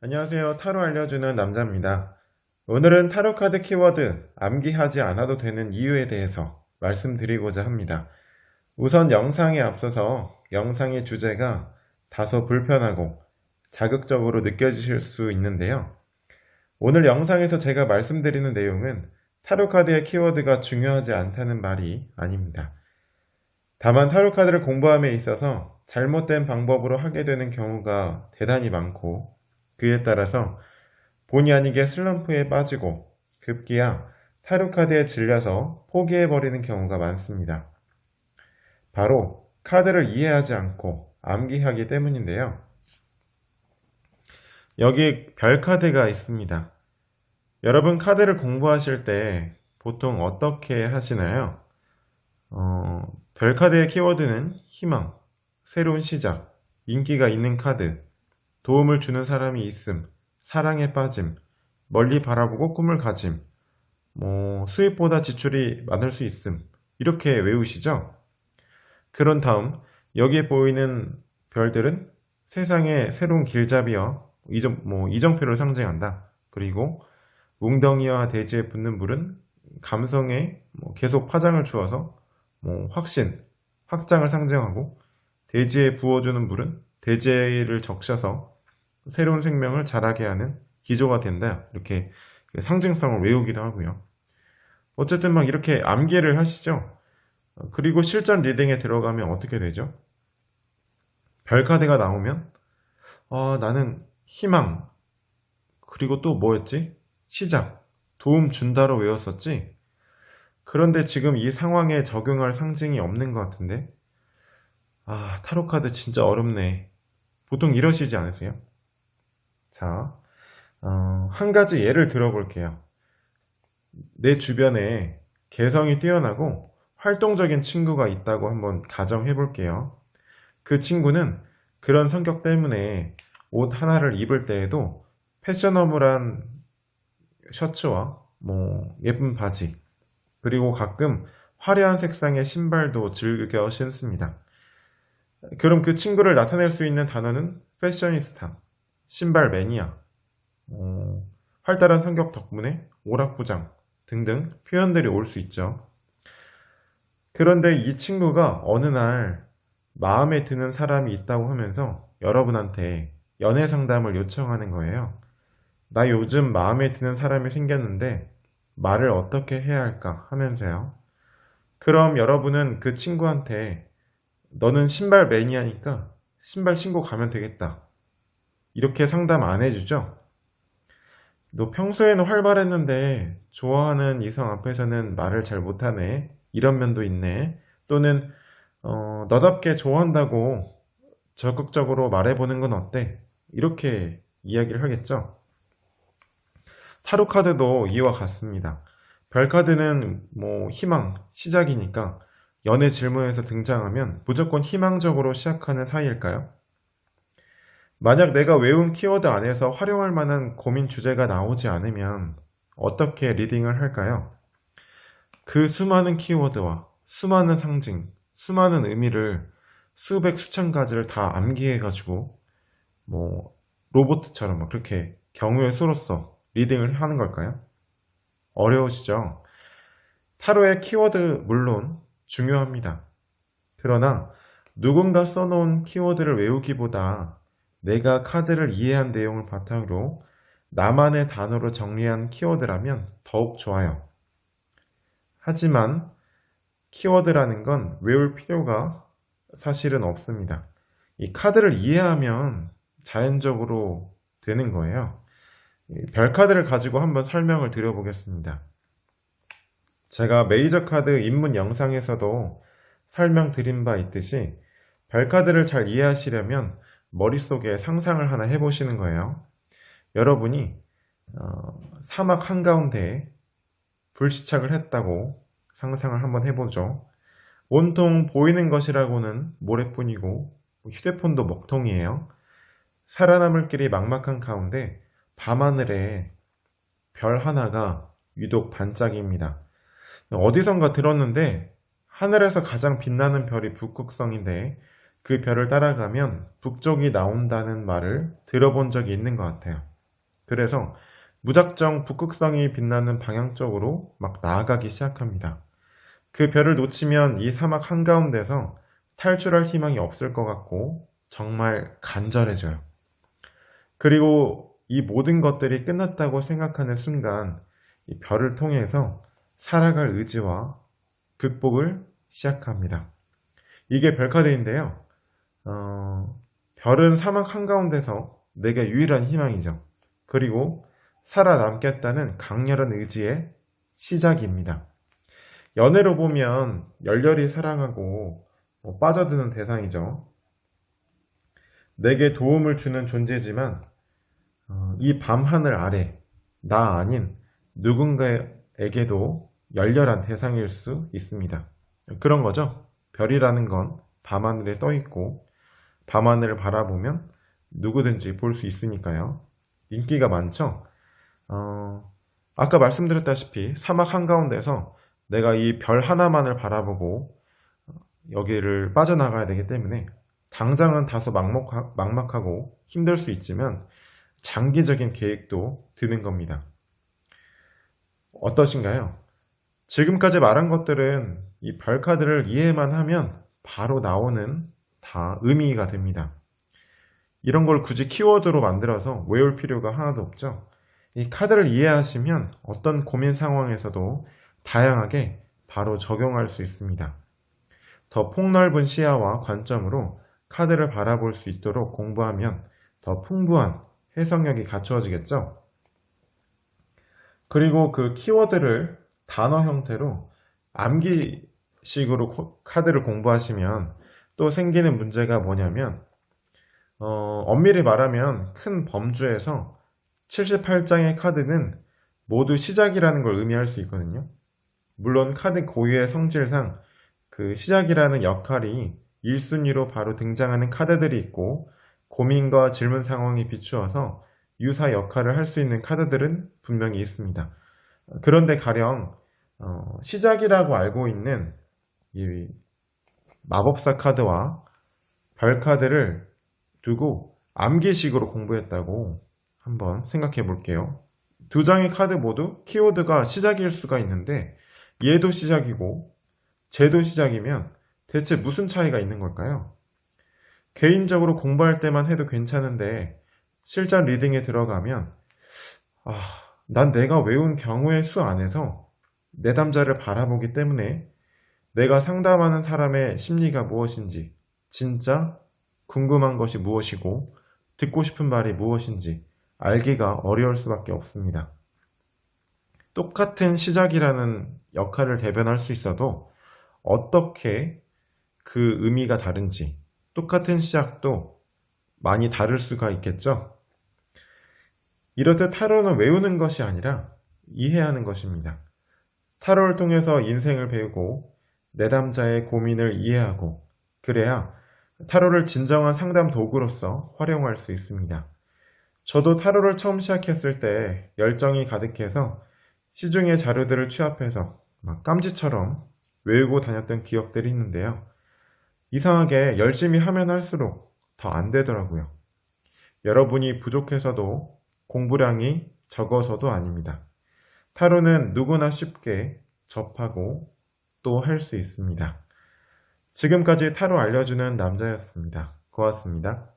안녕하세요. 타로 알려주는 남자입니다. 오늘은 타로 카드 키워드 암기하지 않아도 되는 이유에 대해서 말씀드리고자 합니다. 우선 영상에 앞서서 영상의 주제가 다소 불편하고 자극적으로 느껴지실 수 있는데요. 오늘 영상에서 제가 말씀드리는 내용은 타로 카드의 키워드가 중요하지 않다는 말이 아닙니다. 다만 타로 카드를 공부함에 있어서 잘못된 방법으로 하게 되는 경우가 대단히 많고, 그에 따라서 본의 아니게 슬럼프에 빠지고 급기야 타로카드에 질려서 포기해버리는 경우가 많습니다. 바로 카드를 이해하지 않고 암기하기 때문인데요. 여기 별 카드가 있습니다. 여러분 카드를 공부하실 때 보통 어떻게 하시나요? 별 카드의 키워드는 희망, 새로운 시작, 인기가 있는 카드, 도움을 주는 사람이 있음, 사랑에 빠짐, 멀리 바라보고 꿈을 가짐, 수입보다 지출이 많을 수 있음, 이렇게 외우시죠? 그런 다음 여기에 보이는 별들은 세상의 새로운 길잡이와 이정표를 상징한다. 그리고 웅덩이와 대지에 붙는 물은 감성에 계속 화장을 주어서 확장을 상징하고, 대지에 부어주는 물은 대지를 적셔서 새로운 생명을 자라게 하는 기조가 된다. 이렇게 상징성을 외우기도 하고요. 어쨌든 막 이렇게 암기를 하시죠. 그리고 실전 리딩에 들어가면 어떻게 되죠? 별 카드가 나오면 나는 희망, 그리고 또 뭐였지? 시작, 도움 준다로 외웠었지? 그런데 지금 이 상황에 적용할 상징이 없는 것 같은데? 타로 카드 진짜 어렵네. 보통 이러시지 않으세요? 자, 한 가지 예를 들어볼게요. 내 주변에 개성이 뛰어나고 활동적인 친구가 있다고 한번 가정해 볼게요. 그 친구는 그런 성격 때문에 옷 하나를 입을 때에도 패셔너블한 셔츠와 예쁜 바지, 그리고 가끔 화려한 색상의 신발도 즐겨 신습니다. 그럼 그 친구를 나타낼 수 있는 단어는 패셔니스타, 신발 매니아, 활달한 성격 덕분에 오락부장 등등 표현들이 올 수 있죠. 그런데 이 친구가 어느 날 마음에 드는 사람이 있다고 하면서 여러분한테 연애 상담을 요청하는 거예요. 나 요즘 마음에 드는 사람이 생겼는데 말을 어떻게 해야 할까 하면서요. 그럼 여러분은 그 친구한테 너는 신발 매니아니까 신발 신고 가면 되겠다, 이렇게 상담 안 해주죠? 너 평소에는 활발했는데 좋아하는 이성 앞에서는 말을 잘 못하네, 이런 면도 있네. 또는 너답게 좋아한다고 적극적으로 말해보는 건 어때? 이렇게 이야기를 하겠죠. 타로 카드도 이와 같습니다. 별 카드는 희망, 시작이니까 연애 질문에서 등장하면 무조건 희망적으로 시작하는 사이일까요? 만약 내가 외운 키워드 안에서 활용할 만한 고민 주제가 나오지 않으면 어떻게 리딩을 할까요? 그 수많은 키워드와 수많은 상징, 수많은 의미를 수백 수천 가지를 다 암기해가지고 로봇처럼 그렇게 경우의 수로서 리딩을 하는 걸까요? 어려우시죠? 타로의 키워드 물론 중요합니다. 그러나 누군가 써놓은 키워드를 외우기보다 내가 카드를 이해한 내용을 바탕으로 나만의 단어로 정리한 키워드라면 더욱 좋아요. 하지만 키워드라는 건 외울 필요가 사실은 없습니다. 이 카드를 이해하면 자연적으로 되는 거예요. 별 카드를 가지고 한번 설명을 드려보겠습니다. 제가 메이저 카드 입문 영상에서도 설명드린 바 있듯이 별 카드를 잘 이해하시려면 머릿속에 상상을 하나 해보시는 거예요. 여러분이 사막 한가운데에 불시착을 했다고 상상을 한번 해보죠. 온통 보이는 것이라고는 모래뿐이고 휴대폰도 먹통이에요. 살아남을 길이 막막한 가운데 밤하늘에 별 하나가 유독 반짝입니다. 어디선가 들었는데 하늘에서 가장 빛나는 별이 북극성인데 그 별을 따라가면 북쪽이 나온다는 말을 들어본 적이 있는 것 같아요. 그래서 무작정 북극성이 빛나는 방향 쪽으로 막 나아가기 시작합니다. 그 별을 놓치면 이 사막 한가운데서 탈출할 희망이 없을 것 같고 정말 간절해져요. 그리고 이 모든 것들이 끝났다고 생각하는 순간 이 별을 통해서 살아갈 의지와 극복을 시작합니다. 이게 별카드인데요. 별은 사막 한가운데서 내게 유일한 희망이죠. 그리고 살아남겠다는 강렬한 의지의 시작입니다. 연애로 보면 열렬히 사랑하고 빠져드는 대상이죠. 내게 도움을 주는 존재지만 이 밤하늘 아래 나 아닌 누군가에게도 열렬한 대상일 수 있습니다. 그런 거죠. 별이라는 건 밤하늘에 떠 있고 밤하늘을 바라보면 누구든지 볼 수 있으니까요. 인기가 많죠. 아까 말씀드렸다시피 사막 한가운데서 내가 이 별 하나만을 바라보고 여기를 빠져나가야 되기 때문에 당장은 다소 막막하고 힘들 수 있지만 장기적인 계획도 드는 겁니다. 어떠신가요? 지금까지 말한 것들은 이 별 카드를 이해만 하면 바로 나오는 다 의미가 됩니다. 이런 걸 굳이 키워드로 만들어서 외울 필요가 하나도 없죠. 이 카드를 이해하시면 어떤 고민 상황에서도 다양하게 바로 적용할 수 있습니다. 더 폭넓은 시야와 관점으로 카드를 바라볼 수 있도록 공부하면 더 풍부한 해석력이 갖추어지겠죠. 그리고 그 키워드를 단어 형태로 암기식으로 카드를 공부하시면 또 생기는 문제가 뭐냐면 엄밀히 말하면 큰 범주에서 78장의 카드는 모두 시작이라는 걸 의미할 수 있거든요. 물론 카드 고유의 성질상 그 시작이라는 역할이 1순위로 바로 등장하는 카드들이 있고 고민과 질문 상황에 비추어서 유사 역할을 할 수 있는 카드들은 분명히 있습니다. 그런데 가령 시작이라고 알고 있는 이 마법사 카드와 별 카드를 두고 암기식으로 공부했다고 한번 생각해 볼게요. 두 장의 카드 모두 키워드가 시작일 수가 있는데 얘도 시작이고 쟤도 시작이면 대체 무슨 차이가 있는 걸까요? 개인적으로 공부할 때만 해도 괜찮은데 실전 리딩에 들어가면 난 내가 외운 경우의 수 안에서 내담자를 바라보기 때문에 내가 상담하는 사람의 심리가 무엇인지, 진짜 궁금한 것이 무엇이고 듣고 싶은 말이 무엇인지 알기가 어려울 수밖에 없습니다. 똑같은 시작이라는 역할을 대변할 수 있어도 어떻게 그 의미가 다른지, 똑같은 시작도 많이 다를 수가 있겠죠? 이렇듯 타로는 외우는 것이 아니라 이해하는 것입니다. 타로를 통해서 인생을 배우고 내담자의 고민을 이해하고 그래야 타로를 진정한 상담 도구로서 활용할 수 있습니다. 저도 타로를 처음 시작했을 때 열정이 가득해서 시중의 자료들을 취합해서 막 깜지처럼 외우고 다녔던 기억들이 있는데요. 이상하게 열심히 하면 할수록 더 안 되더라고요. 여러분이 부족해서도 공부량이 적어서도 아닙니다. 타로는 누구나 쉽게 접하고 또 할 수 있습니다. 지금까지 타로 알려주는 남자였습니다. 고맙습니다.